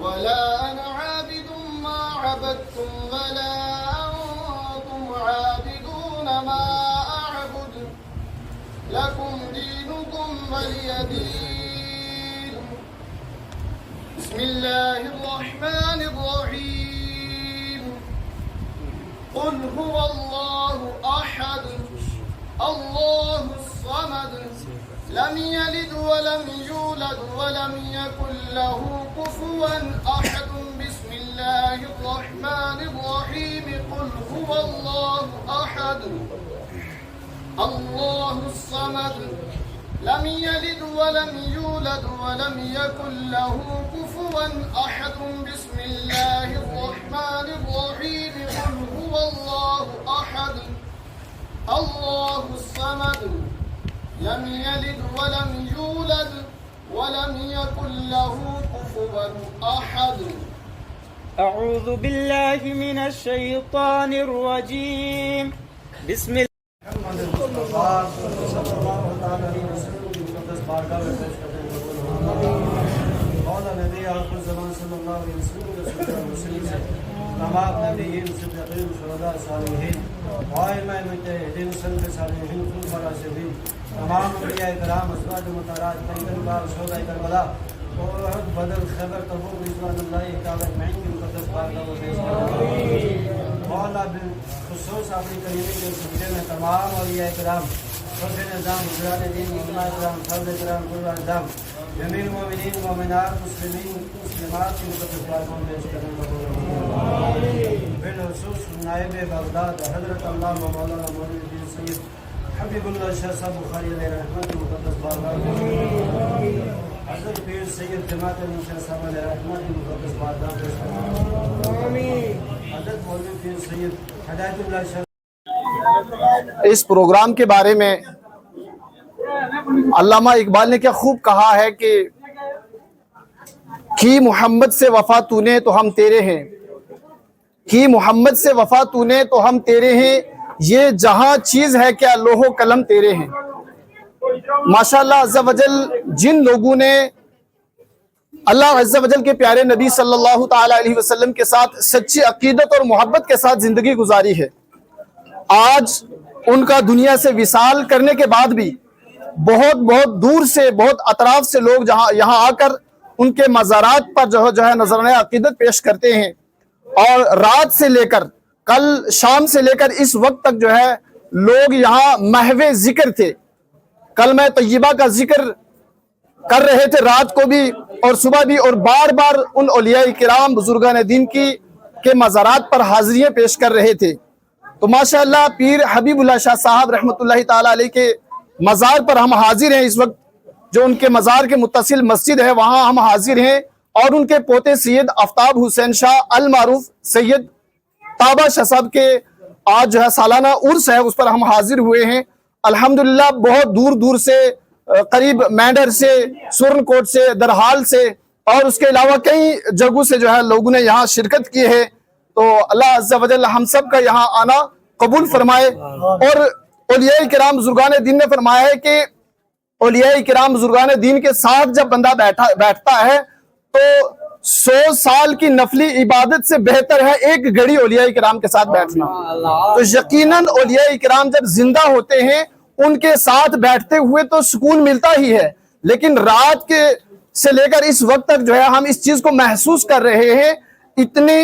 ولا أنا عابد ما عبدتم ولا أنتم عابدون ما أعبد لكم دينكم ولي دين. بسم الله الرحمن الرحيم. قل هو الله أحد الله الصمد لم يلد ولم يولد ولم يكن له كفوا أحد. بسم الله الرحمن الرحيم. قل هو الله أحد الله الصمد لم يلد ولم يولد ولم يكن له كفوا أحد. بسم الله الرحمن الرحيم. قل هو الله أحد الله الصمد لم يلد ولم يولد ولم يكن له كفوا أحد. أعوذ بالله من الشيطان الرجيم. بسم الله تمام نبیین صدیقین شہداء صالحین وائمہ مجتہدین سلف صالحین خلفاء راشدین تمام اولیاء کرام ازواج مطہرات پیغمبر بار شہداء کربلا اور احد بدر خیبر تبوک رضوان اللہ تعالی اجمعین کی مقدس بارگاہ میں پیش کرتا ہوں. مولا بالخصوص اپنی کریمی کے سلسلے میں تمام اولیاء کرام فخر نظام حضرات دین علماء کرام فرد کرام قربان نظام جمیع مومنین مومنات مسلمین مسلمات کی مقدس بارگاہ میں پیش کرتا ہوں. بالخصوص نائب بغداد حضرت علامہ مولانا مولوی الدین سید حبیب اللہ شاہ صاحب بخاری علیہ رحمت کی مقدس بارگاہ میں حضرت پیر سید جماعت شاہ صاحب علیہ رحمت کی مقدس بارگاہ میں حضرت مولوی پیر سید ہدایت اللہ شاہ. اس پروگرام کے بارے میں علامہ اقبال نے کیا خوب کہا ہے کہ کی محمد سے وفا تو نے تو ہم تیرے ہیں، کی محمد سے وفا تو نے تو ہم تیرے ہیں، یہ جہاں چیز ہے کیا لوح و قلم تیرے ہیں. ماشاءاللہ عز و جل جن لوگوں نے اللہ عز و جل کے پیارے نبی صلی اللہ تعالی علیہ وسلم کے ساتھ سچی عقیدت اور محبت کے ساتھ زندگی گزاری ہے، آج ان کا دنیا سے وصال کرنے کے بعد بھی بہت دور سے بہت اطراف سے لوگ یہاں آ کر ان کے مزارات پر جو ہے نذرانہ عقیدت پیش کرتے ہیں. اور رات سے لے کر کل شام سے لے کر اس وقت تک جو ہے لوگ یہاں محو ذکر تھے، کلمہ طیبہ کا ذکر کر رہے تھے رات کو بھی اور صبح بھی، اور بار بار ان اولیاء کرام بزرگان دین کے مزارات پر حاضریاں پیش کر رہے تھے. تو ماشاءاللہ پیر حبیب اللہ شاہ صاحب رحمۃ اللہ تعالی علیہ کے مزار پر ہم حاضر ہیں. اس وقت جو ان کے مزار کے متصل مسجد ہے وہاں ہم حاضر ہیں، اور ان کے پوتے سید آفتاب حسین شاہ المعروف سید طابہ شاہ صاحب کے آج جو ہے سالانہ عرس ہے، اس پر ہم حاضر ہوئے ہیں. الحمدللہ بہت دور سے قریب مینڈر سے، سورن کوٹ سے، درحال سے اور اس کے علاوہ کئی جگہوں سے جو ہے لوگوں نے یہاں شرکت کی ہے. تو اللہ عز و جل ہم سب کا یہاں آنا قبول فرمائے. اور اولیاء کرام بزرگان دین نے فرمایا ہے کہ اولیاء کرام بزرگان دین کے ساتھ جب بندہ بیٹھتا ہے تو 100 سال کی نفلی عبادت سے بہتر ہے ایک گھڑی اولیاء کرام کے ساتھ بیٹھنا. تو یقیناً اولیاء کرام جب زندہ ہوتے ہیں ان کے ساتھ بیٹھتے ہوئے تو سکون ملتا ہی ہے، لیکن رات کے سے لے کر اس وقت تک جو ہے ہم اس چیز کو محسوس کر رہے ہیں. اتنی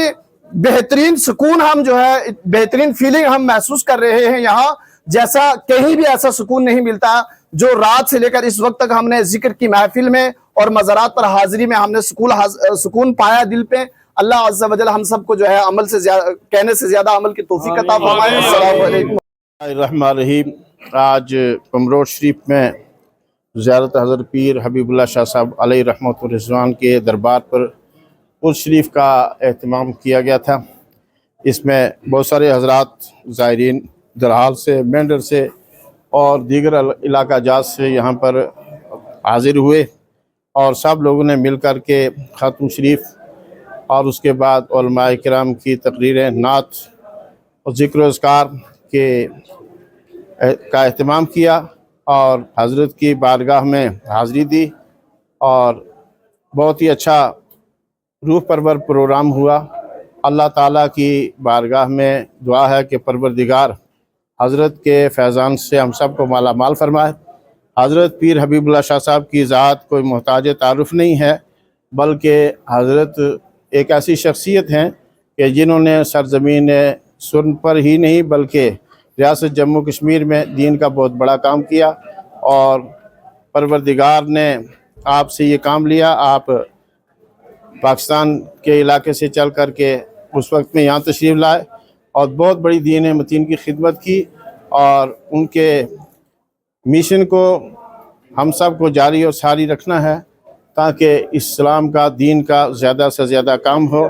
بہترین سکون ہم جو ہے بہترین فیلنگ ہم محسوس کر رہے ہیں یہاں، جیسا کہیں بھی ایسا سکون نہیں ملتا جو رات سے لے کر اس وقت تک ہم نے ذکر کی محفل میں اور مزارات پر حاضری میں ہم نے سکون پایا دل پہ. اللہ عز و جل ہم سب کو جو ہے عمل سے کہنے سے زیادہ عمل کی توفیق عطا فرمائے. السلام علیکم. الرحمن الرحیم. آج کمروڑ شریف میں زیارت حضرت پیر حبیب اللہ شاہ صاحب علیہ رحمت و رضوان کے دربار پر عرس شریف کا اہتمام کیا گیا تھا. اس میں بہت سارے حضرات زائرین درحال سے، مینڈر سے اور دیگر علاقہ جات سے یہاں پر حاضر ہوئے، اور سب لوگوں نے مل کر کے ختم شریف اور اس کے بعد علماء کرام کی تقریریں، نعت اور ذکر و اذکار کا اہتمام کیا اور حضرت کی بارگاہ میں حاضری دی، اور بہت ہی اچھا روح پرور پروگرام ہوا. اللہ تعالیٰ کی بارگاہ میں دعا ہے کہ پروردگار حضرت کے فیضان سے ہم سب کو مالا مال فرمائے. حضرت پیر حبیب اللہ شاہ صاحب کی ذات کوئی محتاج تعارف نہیں ہے، بلکہ حضرت ایک ایسی شخصیت ہیں کہ جنہوں نے سرزمین سرن پر ہی نہیں بلکہ ریاست جموں کشمیر میں دین کا بہت بڑا کام کیا، اور پروردگار نے آپ سے یہ کام لیا. آپ پاکستان کے علاقے سے چل کر کے اس وقت میں یہاں تشریف لائے اور بہت بڑی دین متین کی خدمت کی، اور ان کے مشن کو ہم سب کو جاری اور ساری رکھنا ہے تاکہ اسلام کا دین کا زیادہ سے زیادہ کام ہو۔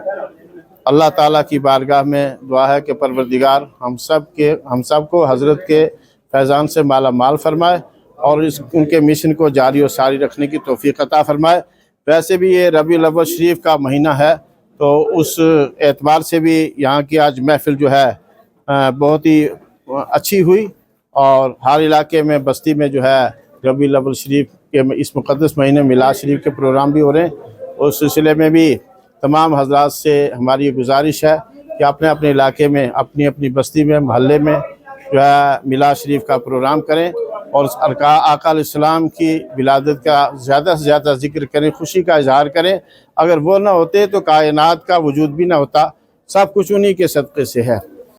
اللہ تعالیٰ کی بارگاہ میں دعا ہے کہ پروردگار ہم سب کو حضرت کے فیضان سے مالا مال فرمائے اور ان کے مشن کو جاری و ساری رکھنے کی توفیق عطا فرمائے۔ ویسے بھی یہ ربیع الاول شریف کا مہینہ ہے تو اس اعتبار سے بھی یہاں کی آج محفل جو ہے بہت ہی اچھی ہوئی، اور ہر علاقے میں بستی میں جو ہے ربیع الاول شریف کے اس مقدس مہینے میلاد شریف کے پروگرام بھی ہو رہے ہیں۔ اس سلسلے میں بھی تمام حضرات سے ہماری گزارش ہے کہ اپنے اپنے علاقے میں اپنی اپنی بستی میں محلے میں جو ہے میلاد شریف کا پروگرام کریں اور آقا علیہ السلام کی ولادت کا زیادہ سے زیادہ ذکر کریں، خوشی کا اظہار کریں۔ اگر وہ نہ ہوتے تو کائنات کا وجود بھی نہ ہوتا، سب کچھ انہی کے صدقے سے ہے۔